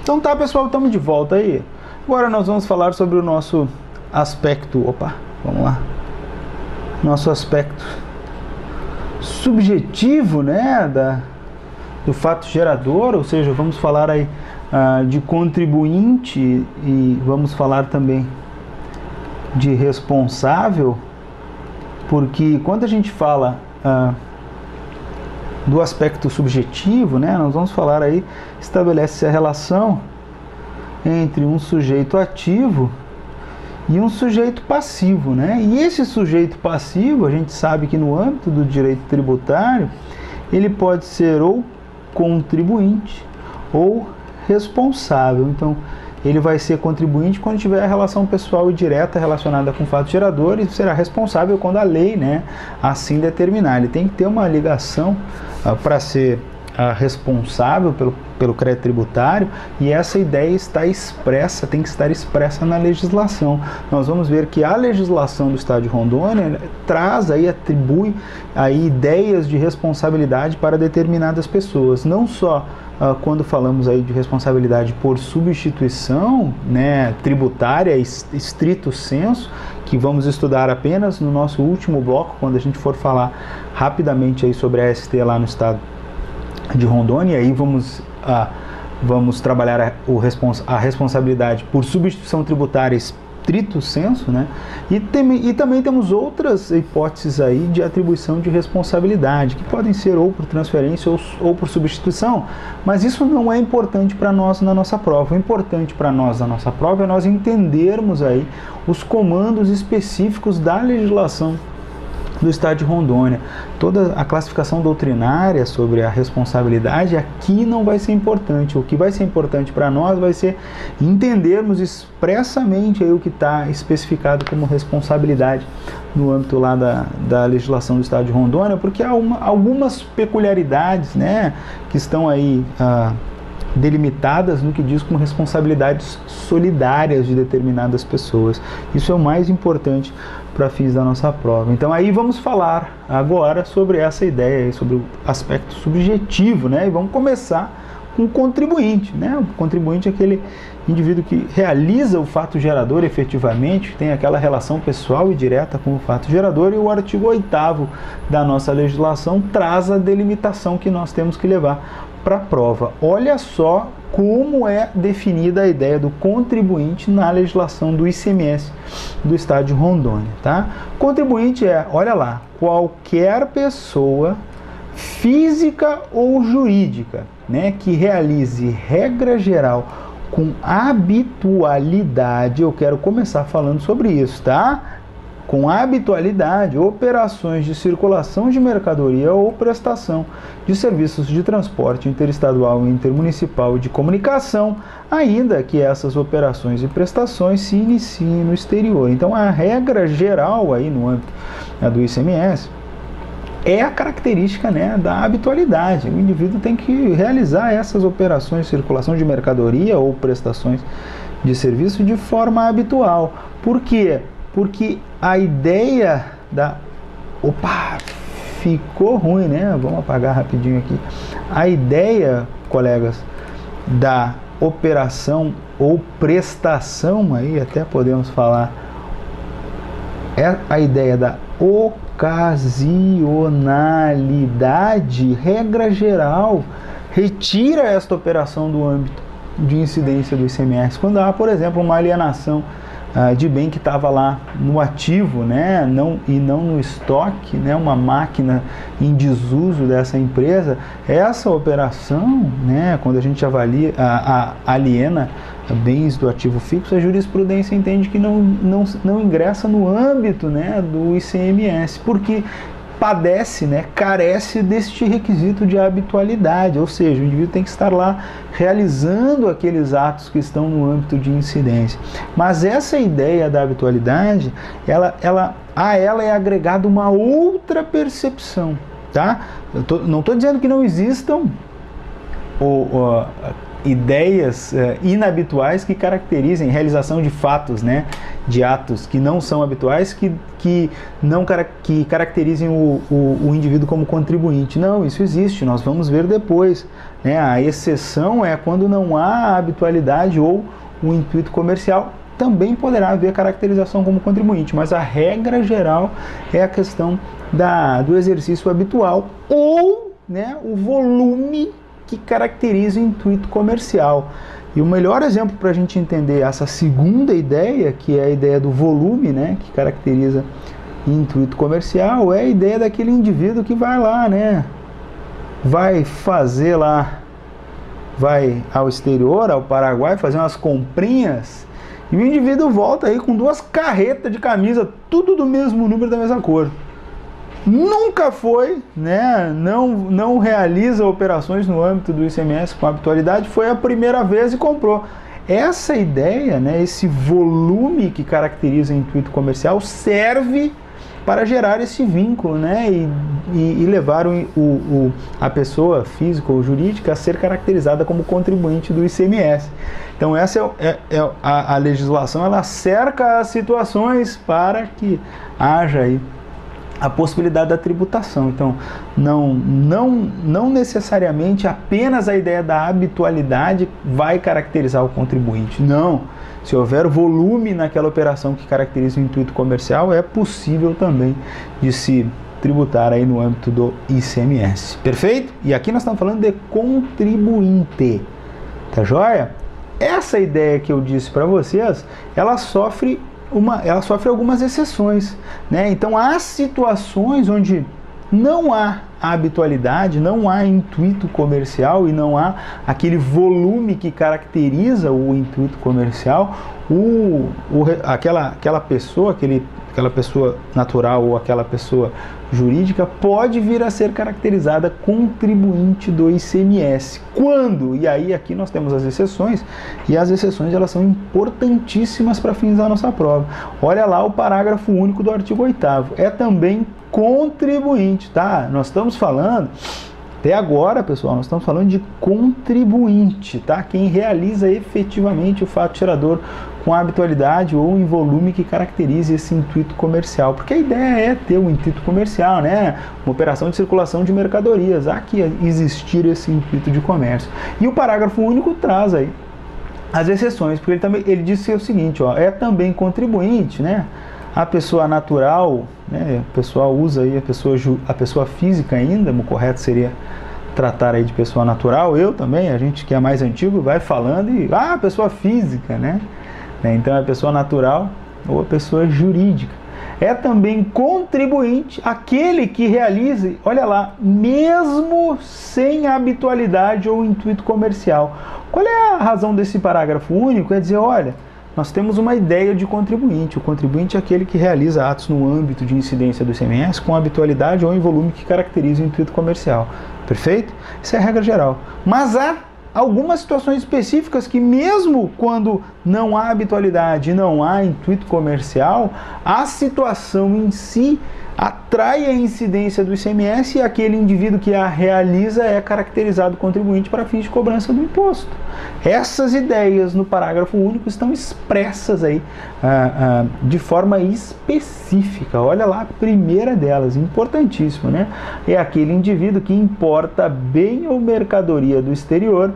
Então tá, pessoal, estamos de volta aí. Agora nós vamos falar sobre o nosso aspecto, vamos lá. Nosso aspecto subjetivo, né, do fato gerador, ou seja, vamos falar aí de contribuinte e vamos falar também de responsável, porque quando a gente fala do aspecto subjetivo, né, nós vamos falar aí, estabelece a relação entre um sujeito ativo e um sujeito passivo, né? E esse sujeito passivo, a gente sabe que no âmbito do direito tributário, ele pode ser ou contribuinte ou responsável. Então, ele vai ser contribuinte quando tiver a relação pessoal e direta relacionada com fato gerador e será responsável quando a lei, né, assim determinar. Ele tem que ter uma ligação para ser responsável pelo crédito tributário, e essa ideia está expressa, tem que estar expressa na legislação. Nós vamos ver que a legislação do Estado de Rondônia traz aí, atribui aí ideias de responsabilidade para determinadas pessoas, não só quando falamos aí de responsabilidade por substituição, né, tributária, estrito senso, que vamos estudar apenas no nosso último bloco, quando a gente for falar rapidamente aí sobre a ST lá no Estado de Rondônia, e aí vamos trabalhar a responsabilidade por substituição tributária estrito sensu, né? E também temos outras hipóteses aí de atribuição de responsabilidade, que podem ser ou por transferência ou por substituição, mas isso não é importante para nós na nossa prova. O importante para nós na nossa prova é nós entendermos aí os comandos específicos da legislação do Estado de Rondônia. Toda a classificação doutrinária sobre a responsabilidade aqui não vai ser importante. O que vai ser importante para nós vai ser entendermos expressamente aí o que está especificado como responsabilidade no âmbito lá da legislação do Estado de Rondônia, porque há algumas peculiaridades, né, que estão aí delimitadas no que diz como responsabilidades solidárias de determinadas pessoas. Isso é o mais importante para fins da nossa prova. Então aí vamos falar agora sobre essa ideia, sobre o aspecto subjetivo, né? E vamos começar com o contribuinte, né? O contribuinte é aquele indivíduo que realiza o fato gerador efetivamente, tem aquela relação pessoal e direta com o fato gerador, e o artigo 8º da nossa legislação traz a delimitação que nós temos que levar para a prova. Olha só como é definida a ideia do contribuinte na legislação do ICMS do Estado de Rondônia, tá? Contribuinte é, olha lá, qualquer pessoa física ou jurídica, né, que realize regra geral com habitualidade. Eu quero começar falando sobre isso, tá? Com habitualidade, operações de circulação de mercadoria ou prestação de serviços de transporte interestadual e intermunicipal e de comunicação, ainda que essas operações e prestações se iniciem no exterior. Então, a regra geral aí no âmbito do ICMS é a característica, né, da habitualidade. O indivíduo tem que realizar essas operações de circulação de mercadoria ou prestações de serviço de forma habitual. Por quê? Porque a ideia da... ficou ruim, né? Vamos apagar rapidinho aqui. A ideia, colegas, da operação ou prestação, aí até podemos falar, é a ideia da ocasionalidade, regra geral, retira esta operação do âmbito de incidência do ICMS. Quando há, por exemplo, uma alienação de bem que estava lá no ativo, né, e não no estoque, né, uma máquina em desuso dessa empresa, essa operação, né, quando a gente avalia, aliena bens do ativo fixo, a jurisprudência entende que não ingressa no âmbito, né, do ICMS, porque padece, né, carece deste requisito de habitualidade, ou seja, o indivíduo tem que estar lá realizando aqueles atos que estão no âmbito de incidência. Mas essa ideia da habitualidade, a ela é agregada uma outra percepção, tá? Não estou dizendo que não existam ideias inabituais que caracterizem realização de fatos, né, de atos que não são habituais, que caracterizem o indivíduo como contribuinte. Não, isso existe, nós vamos ver depois, né? A exceção é quando não há habitualidade ou o intuito comercial, também poderá haver caracterização como contribuinte, mas a regra geral é a questão do exercício habitual ou, né, o volume que caracteriza o intuito comercial. E o melhor exemplo para a gente entender essa segunda ideia, que é a ideia do volume, né, que caracteriza o intuito comercial, é a ideia daquele indivíduo que vai lá, né, vai fazer lá, vai ao exterior, ao Paraguai, fazer umas comprinhas, e o indivíduo volta aí com 2 carretas de camisa, tudo do mesmo número, da mesma cor. Nunca foi, né, não realiza operações no âmbito do ICMS com habitualidade, foi a primeira vez e comprou. Essa ideia, né, esse volume que caracteriza o intuito comercial serve para gerar esse vínculo, né, e levar a pessoa física ou jurídica a ser caracterizada como contribuinte do ICMS. Então essa a legislação, ela cerca as situações para que haja aí a possibilidade da tributação. Então, não necessariamente apenas a ideia da habitualidade vai caracterizar o contribuinte. Não. Se houver volume naquela operação que caracteriza o intuito comercial, é possível também de se tributar aí no âmbito do ICMS. Perfeito? E aqui nós estamos falando de contribuinte. Tá joia? Essa ideia que eu disse para vocês, ela sofre algumas exceções, né? Então há situações onde não há habitualidade, não há intuito comercial e não há aquele volume que caracteriza o intuito comercial, aquela pessoa natural ou aquela pessoa jurídica pode vir a ser caracterizada contribuinte do ICMS. Quando? E aí aqui nós temos as exceções, e as exceções elas são importantíssimas para fins da nossa prova. Olha lá o parágrafo único do artigo 8º. É também contribuinte, tá? Nós estamos falando, até agora, pessoal, nós estamos falando de contribuinte, tá? Quem realiza efetivamente o fato gerador com habitualidade ou em volume que caracterize esse intuito comercial. Porque a ideia é ter um intuito comercial, né? Uma operação de circulação de mercadorias. Há que existir esse intuito de comércio. E o parágrafo único traz aí as exceções, porque ele disse o seguinte, ó, é também contribuinte, né? A pessoa natural, né? O pessoal usa aí a pessoa física ainda, o correto seria tratar aí de pessoa natural. Eu também, a gente que é mais antigo vai falando e pessoa física, né? Então é a pessoa natural ou a pessoa jurídica. É também contribuinte aquele que realize, olha lá, mesmo sem habitualidade ou intuito comercial. Qual é a razão desse parágrafo único? É dizer, olha, nós temos uma ideia de contribuinte. O contribuinte é aquele que realiza atos no âmbito de incidência do ICMS com habitualidade ou em volume que caracteriza o intuito comercial. Perfeito? Isso é a regra geral. Mas há algumas situações específicas que mesmo quando não há habitualidade e não há intuito comercial, a situação em si atrai a incidência do ICMS e aquele indivíduo que a realiza é caracterizado contribuinte para fins de cobrança do imposto. Essas ideias no parágrafo único estão expressas aí de forma específica. Olha lá a primeira delas, importantíssimo, né? É aquele indivíduo que importa bem ou mercadoria do exterior,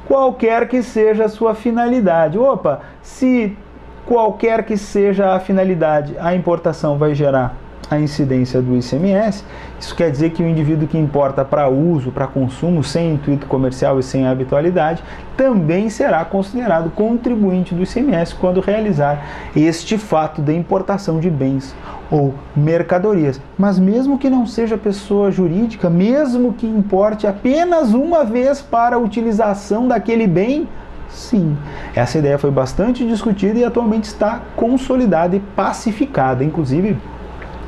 qualquer que seja a sua finalidade. Opa, se qualquer que seja a finalidade, a importação vai gerar a incidência do ICMS, isso quer dizer que o indivíduo que importa para uso, para consumo, sem intuito comercial e sem habitualidade, também será considerado contribuinte do ICMS quando realizar este fato de importação de bens ou mercadorias. Mas mesmo que não seja pessoa jurídica, mesmo que importe apenas uma vez para a utilização daquele bem, sim, essa ideia foi bastante discutida e atualmente está consolidada e pacificada, inclusive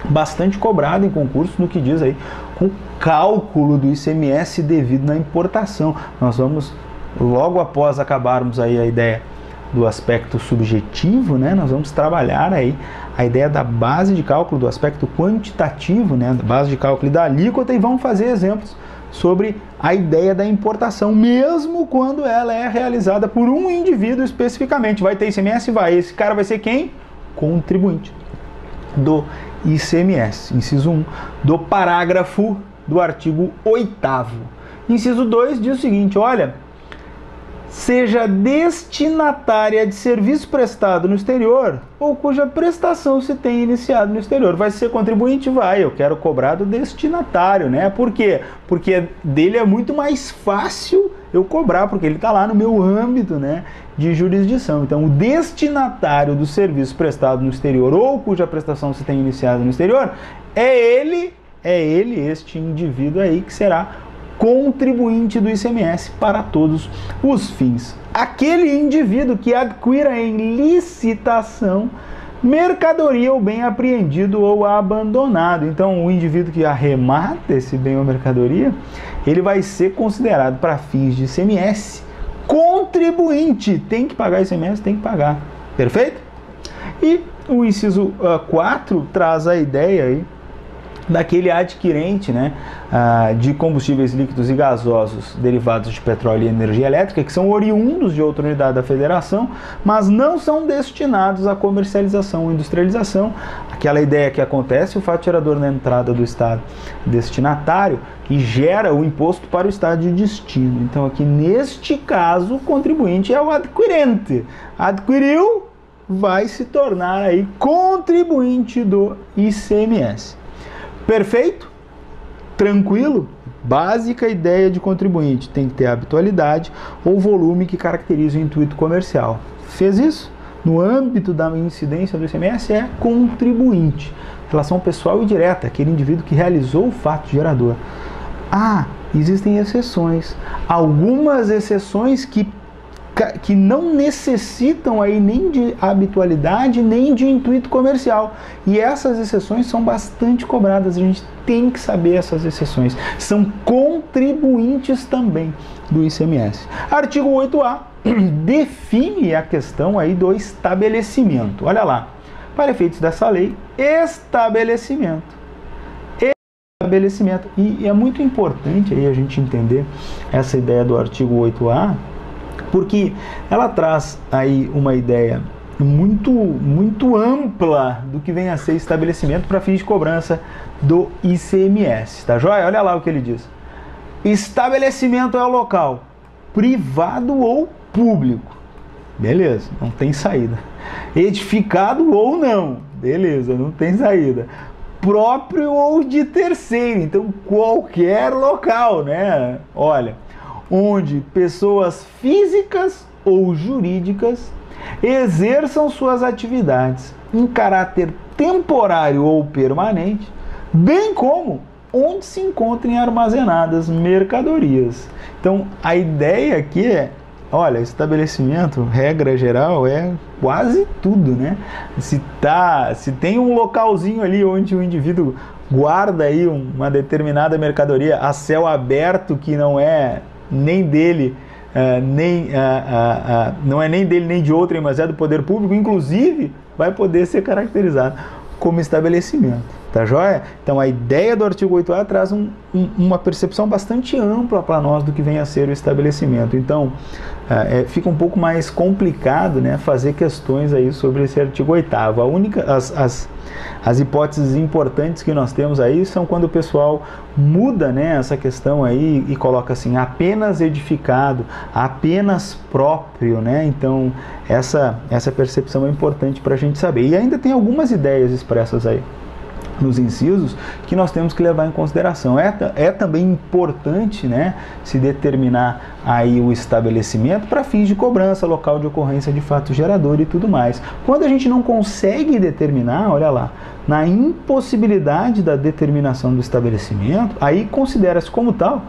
bastante cobrado em concurso no que diz aí com o cálculo do ICMS devido na importação. Nós vamos, logo após acabarmos aí a ideia do aspecto subjetivo, né, nós vamos trabalhar aí a ideia da base de cálculo, do aspecto quantitativo, né, da base de cálculo e da alíquota, e vamos fazer exemplos sobre a ideia da importação, mesmo quando ela é realizada por um indivíduo especificamente. Vai ter ICMS? Vai. Esse cara vai ser quem? Contribuinte do ICMS. Inciso 1 do parágrafo do artigo 8º. Inciso 2 diz o seguinte, olha, seja destinatária de serviço prestado no exterior ou cuja prestação se tenha iniciado no exterior. Vai ser contribuinte? Vai. Eu quero cobrar do destinatário, né? Por quê? Porque dele é muito mais fácil eu cobrar, porque ele está lá no meu âmbito, né, de jurisdição. Então, o destinatário do serviço prestado no exterior ou cuja prestação se tenha iniciado no exterior, é ele, este indivíduo aí que será contribuinte do ICMS para todos os fins. Aquele indivíduo que adquira em licitação mercadoria ou bem apreendido ou abandonado. Então, o indivíduo que arremata esse bem ou mercadoria, ele vai ser considerado para fins de ICMS contribuinte. Tem que pagar ICMS? Tem que pagar. Perfeito? E o inciso 4 traz a ideia aí daquele adquirente, né, de combustíveis líquidos e gasosos derivados de petróleo e energia elétrica, que são oriundos de outra unidade da federação, mas não são destinados à comercialização ou industrialização. Aquela ideia que acontece, o fato gerador na entrada do estado destinatário e gera o imposto para o estado de destino. Então aqui neste caso o contribuinte é o adquirente. Adquiriu, vai se tornar aí contribuinte do ICMS. Perfeito? Tranquilo? Básica ideia de contribuinte. Tem que ter habitualidade ou volume que caracteriza o intuito comercial. Fez isso? No âmbito da incidência do ICMS é contribuinte. Relação pessoal e direta, aquele indivíduo que realizou o fato gerador. Existem exceções. Algumas exceções que não necessitam aí nem de habitualidade, nem de intuito comercial. E essas exceções são bastante cobradas, a gente tem que saber essas exceções. São contribuintes também do ICMS. Artigo 8A define a questão aí do estabelecimento. Olha lá, para efeitos dessa lei, estabelecimento. E é muito importante aí a gente entender essa ideia do artigo 8A, porque ela traz aí uma ideia muito ampla do que vem a ser estabelecimento para fins de cobrança do ICMS, tá joia? Olha lá o que ele diz. Estabelecimento é o local privado ou público. Beleza, não tem saída. Edificado ou não. Beleza, não tem saída. Próprio ou de terceiro. Então, qualquer local, né? Olha, onde pessoas físicas ou jurídicas exerçam suas atividades em caráter temporário ou permanente, bem como onde se encontrem armazenadas mercadorias. Então, a ideia aqui é, olha, estabelecimento, regra geral, é quase tudo, né? Se tem um localzinho ali onde o indivíduo guarda aí uma determinada mercadoria a céu aberto que não é nem dele, não é nem dele nem de outrem, mas é do poder público, inclusive vai poder ser caracterizado como estabelecimento, tá joia? Então a ideia do artigo 8A traz uma percepção bastante ampla para nós do que vem a ser o estabelecimento. Então fica um pouco mais complicado, né, fazer questões aí sobre esse artigo 8º. As hipóteses importantes que nós temos aí são quando o pessoal muda, né, essa questão aí e coloca assim, apenas edificado, apenas próprio, né? Então essa percepção é importante para a gente saber. E ainda tem algumas ideias expressas aí nos incisos que nós temos que levar em consideração. É também importante, né, se determinar aí o estabelecimento para fins de cobrança, local de ocorrência de fato gerador e tudo mais. Quando a gente não consegue determinar, olha lá, na impossibilidade da determinação do estabelecimento, aí considera-se como tal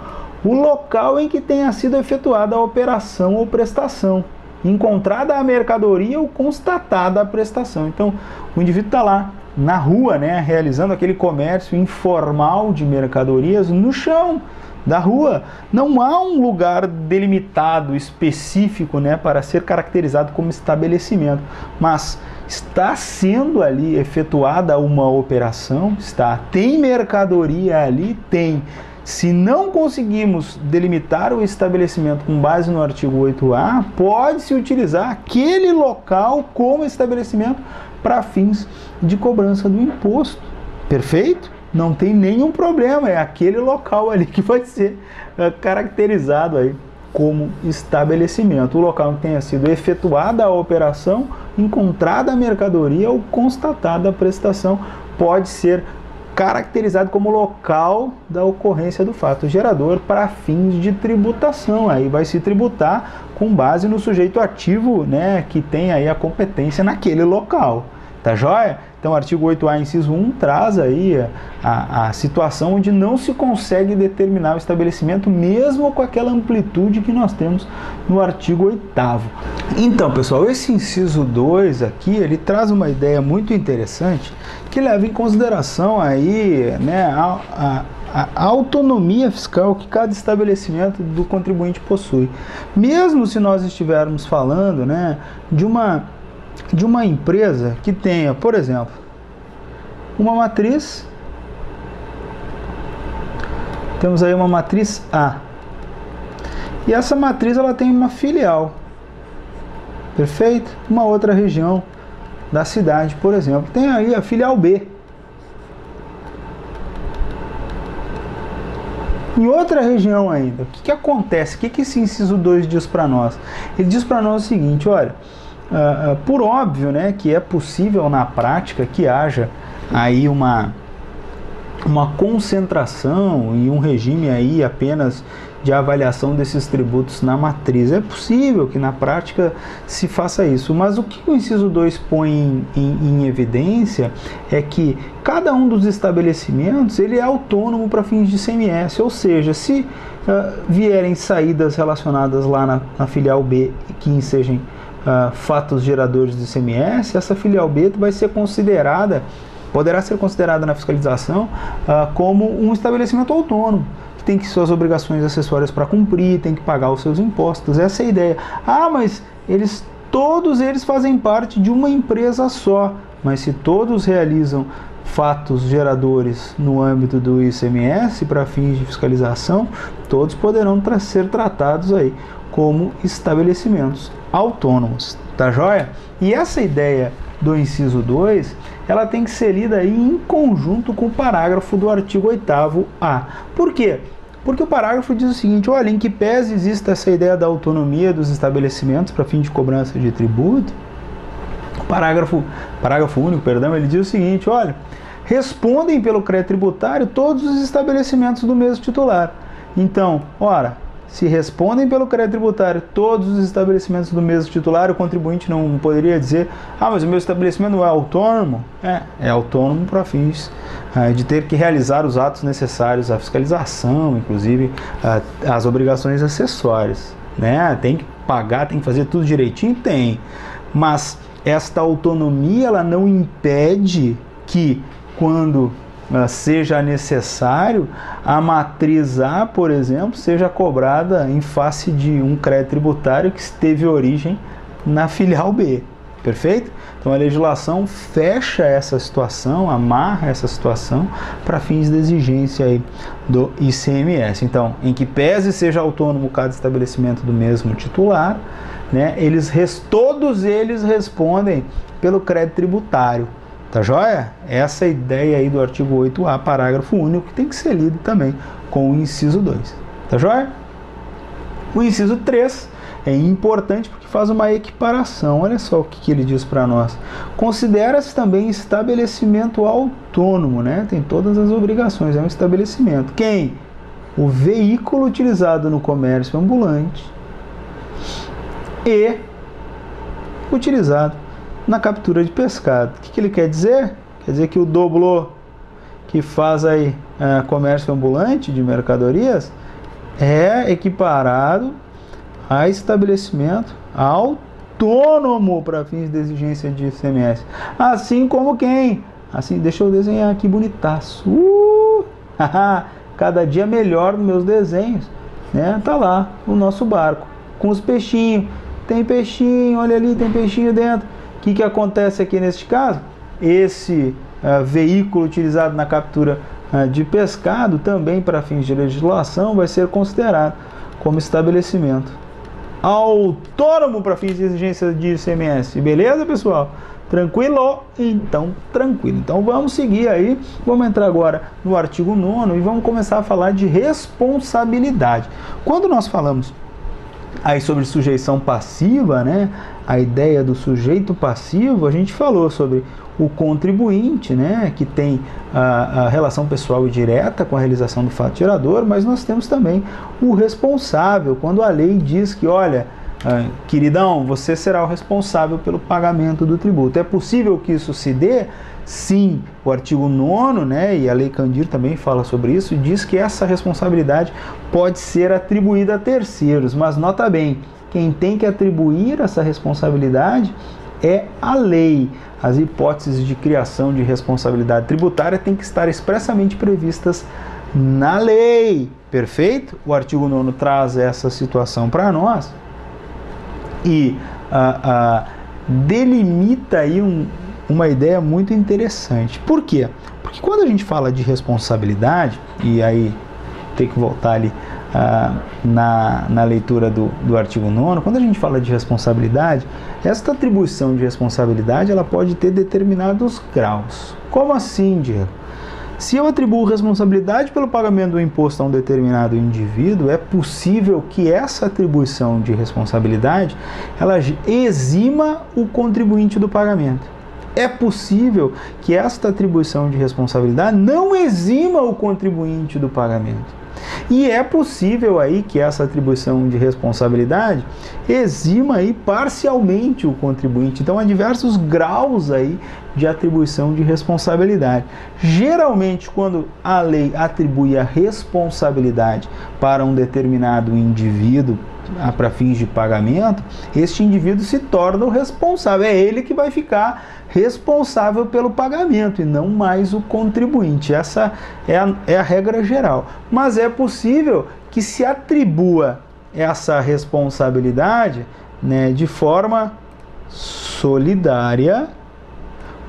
o local em que tenha sido efetuada a operação ou prestação, encontrada a mercadoria ou constatada a prestação. Então, o indivíduo está lá na rua, né, realizando aquele comércio informal de mercadorias no chão da rua. Não há um lugar delimitado, específico, né, para ser caracterizado como estabelecimento, mas está sendo ali efetuada uma operação, tem mercadoria ali, tem. se não conseguimos delimitar o estabelecimento com base no artigo 8A, pode-se utilizar aquele local como estabelecimento para fins de cobrança do imposto. Perfeito? Não tem nenhum problema, é aquele local ali que vai ser caracterizado aí como estabelecimento. O local que tenha sido efetuada a operação, encontrada a mercadoria ou constatada a prestação pode ser caracterizado como local da ocorrência do fato gerador para fins de tributação. Aí vai se tributar com base no sujeito ativo, né, que tem aí a competência naquele local. Tá joia? Então o artigo 8A, inciso 1, traz aí a situação onde não se consegue determinar o estabelecimento, mesmo com aquela amplitude que nós temos no artigo 8º. Então, pessoal, esse inciso 2 aqui, ele traz uma ideia muito interessante, que leva em consideração aí, né, a autonomia fiscal que cada estabelecimento do contribuinte possui. Mesmo se nós estivermos falando, né, de uma empresa que tenha, por exemplo, uma matriz, temos aí uma matriz A, e essa matriz ela tem uma filial, perfeito? Uma outra região da cidade, por exemplo, tem aí a filial B. Em outra região ainda, o que acontece? O que esse inciso 2 diz para nós? Ele diz para nós o seguinte, olha, por óbvio, né, que é possível na prática que haja aí uma concentração e um regime aí apenas de avaliação desses tributos na matriz. É possível que na prática se faça isso, mas o que o inciso 2 põe em evidência é que cada um dos estabelecimentos ele é autônomo para fins de ICMS, ou seja, se vierem saídas relacionadas lá na filial B que ensejam fatos geradores de ICMS, essa filial B vai ser considerada, poderá ser considerada na fiscalização como um estabelecimento autônomo, que tem suas obrigações acessórias para cumprir, tem que pagar os seus impostos. Essa é a ideia. Ah, mas todos eles fazem parte de uma empresa só, mas se todos realizam fatos geradores no âmbito do ICMS para fins de fiscalização, todos poderão ser tratados aí como estabelecimentos autônomos, tá joia? E essa ideia do inciso 2, ela tem que ser lida aí em conjunto com o parágrafo do artigo 8º-A. Por quê? Porque o parágrafo diz o seguinte, olha, em que pese existe essa ideia da autonomia dos estabelecimentos para fim de cobrança de tributo, o parágrafo único, perdão, ele diz o seguinte, olha, respondem pelo crédito tributário todos os estabelecimentos do mesmo titular. Então, ora, se respondem pelo crédito tributário todos os estabelecimentos do mesmo titular, o contribuinte não poderia dizer, ah, mas o meu estabelecimento não é autônomo? É autônomo para fins de ter que realizar os atos necessários à fiscalização, inclusive as obrigações acessórias, né? Tem que pagar, tem que fazer tudo direitinho? Tem. Mas esta autonomia, ela não impede que, quando seja necessário, a matriz A, por exemplo, seja cobrada em face de um crédito tributário que teve origem na filial B. Perfeito? Então a legislação fecha essa situação, amarra essa situação para fins de exigência aí do ICMS. Então, em que pese seja autônomo cada estabelecimento do mesmo titular, né, todos eles respondem pelo crédito tributário. Tá joia? Essa é a ideia aí do artigo 8A, parágrafo único, que tem que ser lido também com o inciso 2. Tá joia? O inciso 3 é importante porque faz uma equiparação. Olha só o que ele diz para nós. Considera-se também estabelecimento autônomo, né? Tem todas as obrigações, é um estabelecimento. Quem? O veículo utilizado no comércio ambulante e utilizado na captura de pescado. O que ele quer dizer? Quer dizer que o doblô que faz aí comércio ambulante de mercadorias é equiparado a estabelecimento autônomo para fins de exigência de ICMS. Assim como quem? Assim, deixa eu desenhar aqui bonitaço. Cada dia melhor nos meus desenhos, né? Tá lá o nosso barco com os peixinhos. Tem peixinho, olha ali, tem peixinho dentro. O que acontece aqui neste caso? Esse veículo utilizado na captura de pescado, também para fins de legislação, vai ser considerado como estabelecimento autônomo para fins de exigência de ICMS. Beleza, pessoal? Tranquilo? Então, tranquilo. Então, vamos seguir aí. Vamos entrar agora no artigo 9º e vamos começar a falar de responsabilidade. Quando nós falamos aí sobre sujeição passiva, né? A ideia do sujeito passivo, a gente falou sobre o contribuinte, né, que tem a relação pessoal e direta com a realização do fato gerador, mas nós temos também o responsável, quando a lei diz que, olha, queridão, você será o responsável pelo pagamento do tributo. É possível que isso se dê? Sim, o artigo 9º, né, e a Lei Candir também fala sobre isso, e diz que essa responsabilidade pode ser atribuída a terceiros, mas nota bem, quem tem que atribuir essa responsabilidade é a lei. As hipóteses de criação de responsabilidade tributária têm que estar expressamente previstas na lei. Perfeito? O artigo 9º traz essa situação para nós e delimita aí uma ideia muito interessante. Por quê? Porque quando a gente fala de responsabilidade, e aí tem que voltar ali na leitura do artigo 9º, quando a gente fala de responsabilidade, esta atribuição de responsabilidade ela pode ter determinados graus. Como assim, Diego? Se eu atribuo responsabilidade pelo pagamento do imposto a um determinado indivíduo, é possível que essa atribuição de responsabilidade ela exima o contribuinte do pagamento. É possível que esta atribuição de responsabilidade não exima o contribuinte do pagamento. E é possível aí que essa atribuição de responsabilidade exima aí parcialmente o contribuinte. Então há diversos graus aí de atribuição de responsabilidade. Geralmente, quando a lei atribui a responsabilidade para um determinado indivíduo para fins de pagamento, este indivíduo se torna o responsável. É ele que vai ficar responsável pelo pagamento e não mais o contribuinte. Essa é a regra geral. Mas é possível que se atribua essa responsabilidade, né, de forma solidária,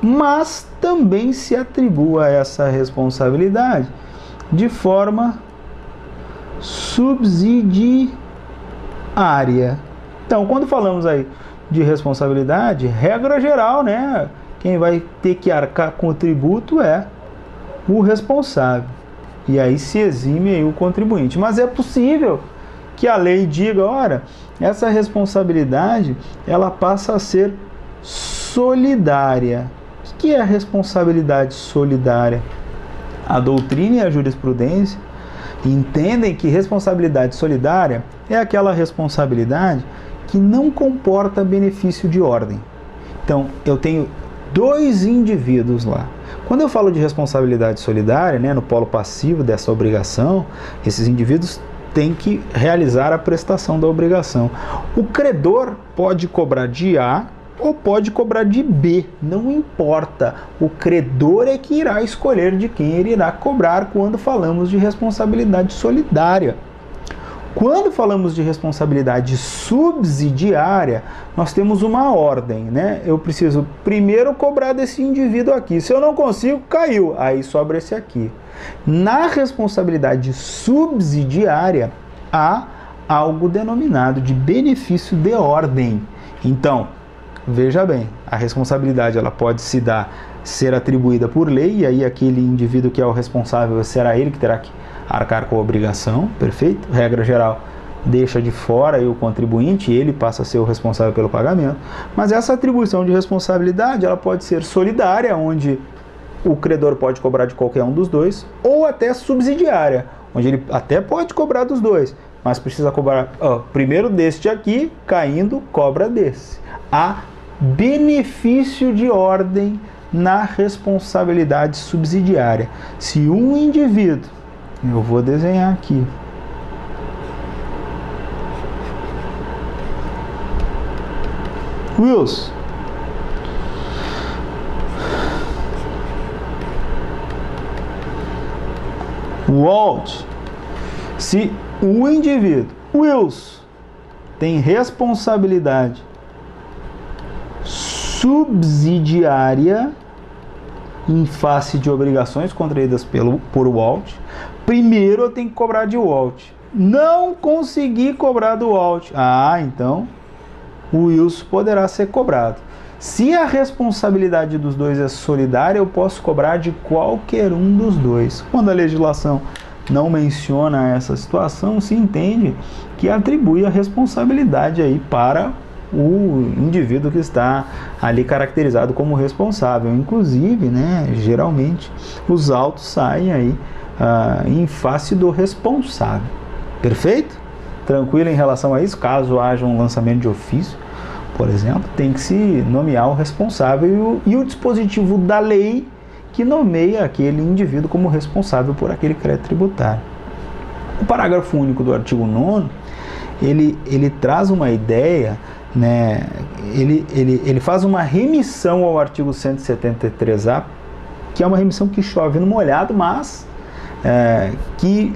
mas também se atribua essa responsabilidade de forma subsidiária. Então, quando falamos aí de responsabilidade, regra geral, né? Quem vai ter que arcar com o tributo é o responsável. E aí se exime aí o contribuinte. Mas é possível que a lei diga, ora, essa responsabilidade ela passa a ser solidária. O que é a responsabilidade solidária? A doutrina e a jurisprudência entendem que responsabilidade solidária é aquela responsabilidade que não comporta benefício de ordem. Então, eu tenho dois indivíduos lá. Quando eu falo de responsabilidade solidária, né, no polo passivo dessa obrigação, esses indivíduos têm que realizar a prestação da obrigação. O credor pode cobrar de A ou pode cobrar de B, não importa. O credor é que irá escolher de quem ele irá cobrar quando falamos de responsabilidade solidária. Quando falamos de responsabilidade subsidiária, nós temos uma ordem, né? Eu preciso primeiro cobrar desse indivíduo aqui. Se eu não consigo, caiu. Aí sobra esse aqui. Na responsabilidade subsidiária, há algo denominado de benefício de ordem. Então, veja bem, a responsabilidade ela pode ser atribuída por lei, e aí aquele indivíduo que é o responsável será ele que terá que arcar com a obrigação, perfeito? Regra geral, deixa de fora aí o contribuinte, ele passa a ser o responsável pelo pagamento. Mas essa atribuição de responsabilidade, ela pode ser solidária, onde o credor pode cobrar de qualquer um dos dois, ou até subsidiária, onde ele até pode cobrar dos dois, mas precisa cobrar primeiro deste aqui, caindo, cobra desse. Há benefício de ordem na responsabilidade subsidiária. Se um indivíduo, eu vou desenhar aqui, Wilson, Walt, se o indivíduo Wilson tem responsabilidade subsidiária em face de obrigações contraídas por Walt, primeiro eu tenho que cobrar de Walt. Não consegui cobrar do Walt. Então o Wilson poderá ser cobrado. Se a responsabilidade dos dois é solidária, eu posso cobrar de qualquer um dos dois. Quando a legislação não menciona essa situação, se entende que atribui a responsabilidade aí para o indivíduo que está ali caracterizado como responsável. Inclusive, né, geralmente os autos saem aí em face do responsável. Perfeito? Tranquilo em relação a isso? Caso haja um lançamento de ofício, por exemplo, tem que se nomear o responsável e o dispositivo da lei que nomeia aquele indivíduo como responsável por aquele crédito tributário. O parágrafo único do artigo 9º, ele traz uma ideia, né, ele faz uma remissão ao artigo 173A, que é uma remissão que chove no molhado, mas que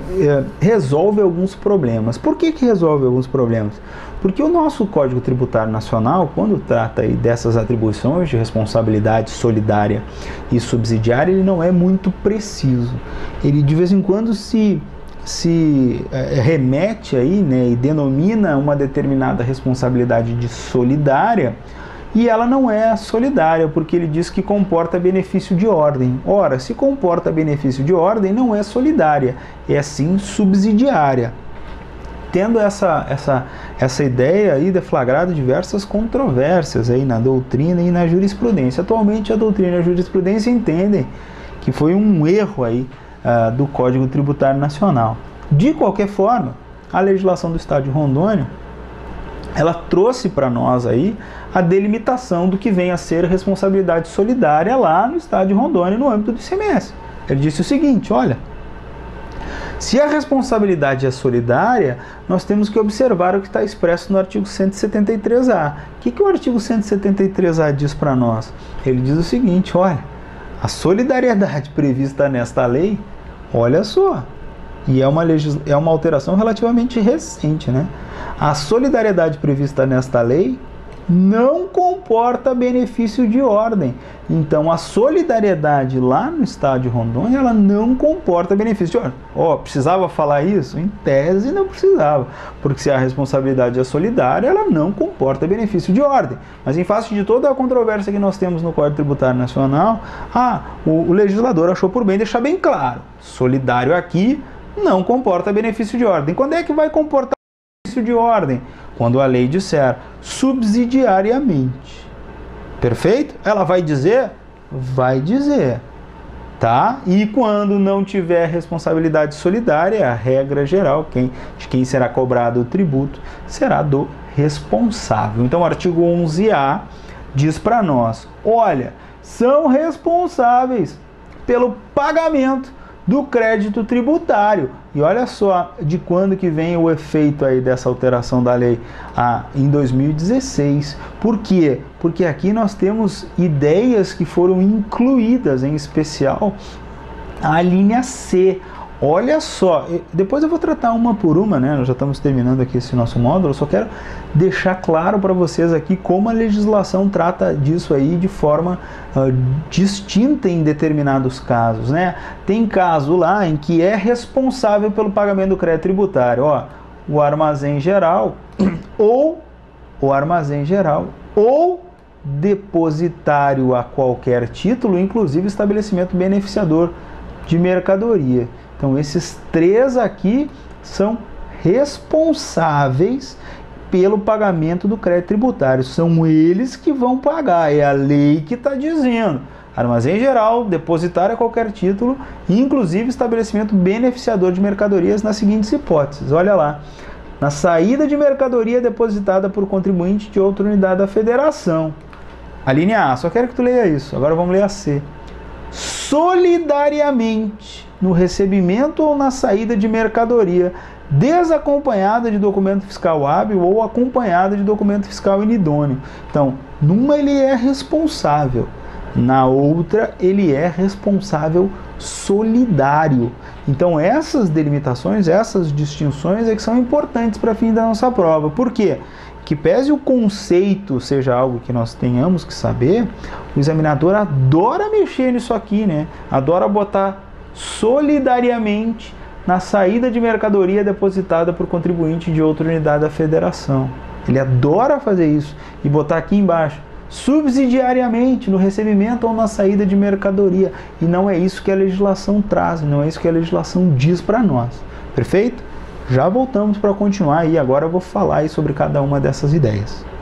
resolve alguns problemas. Por que resolve alguns problemas? Porque o nosso Código Tributário Nacional, quando trata aí dessas atribuições de responsabilidade solidária e subsidiária, ele não é muito preciso. Ele de vez em quando se remete aí, né, e denomina uma determinada responsabilidade de solidária, e ela não é solidária, porque ele diz que comporta benefício de ordem. Ora, se comporta benefício de ordem, não é solidária, é sim subsidiária. Tendo essa ideia aí deflagrado diversas controvérsias aí na doutrina e na jurisprudência. Atualmente a doutrina e a jurisprudência entendem que foi um erro aí do Código Tributário Nacional. De qualquer forma, a legislação do Estado de Rondônia, ela trouxe para nós aí a delimitação do que vem a ser responsabilidade solidária lá no Estado de Rondônia, no âmbito do ICMS. Ele disse o seguinte, olha, se a responsabilidade é solidária, nós temos que observar o que está expresso no artigo 173A. O que o artigo 173A diz para nós? Ele diz o seguinte, olha, a solidariedade prevista nesta lei, olha só, e é uma alteração relativamente recente, né? A solidariedade prevista nesta lei não comporta benefício de ordem. Então, a solidariedade lá no Estado de Rondônia, ela não comporta benefício de ordem. Precisava falar isso? Em tese, não precisava. Porque se a responsabilidade é solidária, ela não comporta benefício de ordem. Mas em face de toda a controvérsia que nós temos no Código Tributário Nacional, o legislador achou por bem deixar bem claro. Solidário aqui não comporta benefício de ordem. Quando é que vai comportar benefício de ordem? Quando a lei disser subsidiariamente. Perfeito? Ela vai dizer? Vai dizer. Tá? E quando não tiver responsabilidade solidária, a regra geral de quem será cobrado o tributo será do responsável. Então o artigo 11A diz para nós, olha, são responsáveis pelo pagamento do crédito tributário. E olha só de quando que vem o efeito aí dessa alteração da lei em 2016. Por quê? Porque aqui nós temos ideias que foram incluídas, em especial a linha C. Olha só, depois eu vou tratar uma por uma, né? Nós já estamos terminando aqui esse nosso módulo, eu só quero deixar claro para vocês aqui como a legislação trata disso aí de forma distinta em determinados casos, né? Tem caso lá em que é responsável pelo pagamento do crédito tributário, o armazém geral ou depositário a qualquer título, inclusive estabelecimento beneficiador de mercadoria. Então esses três aqui são responsáveis pelo pagamento do crédito tributário. São eles que vão pagar, é a lei que está dizendo. Armazém geral, depositário a qualquer título, inclusive estabelecimento beneficiador de mercadorias nas seguintes hipóteses. Olha lá, na saída de mercadoria depositada por contribuinte de outra unidade da federação. A linha A, só quero que tu leia isso, agora vamos ler a C. Solidariamente, no recebimento ou na saída de mercadoria, desacompanhada de documento fiscal hábil ou acompanhada de documento fiscal inidôneo. Então, numa ele é responsável, na outra ele é responsável solidário. Então, essas delimitações, essas distinções é que são importantes para fim da nossa prova. Por quê? que pese o conceito seja algo que nós tenhamos que saber, o examinador adora mexer nisso aqui, né? Adora botar solidariamente na saída de mercadoria depositada por contribuinte de outra unidade da federação. Ele adora fazer isso e botar aqui embaixo, subsidiariamente no recebimento ou na saída de mercadoria. E não é isso que a legislação traz, não é isso que a legislação diz para nós. Perfeito? Já voltamos para continuar e agora eu vou falar aí sobre cada uma dessas ideias.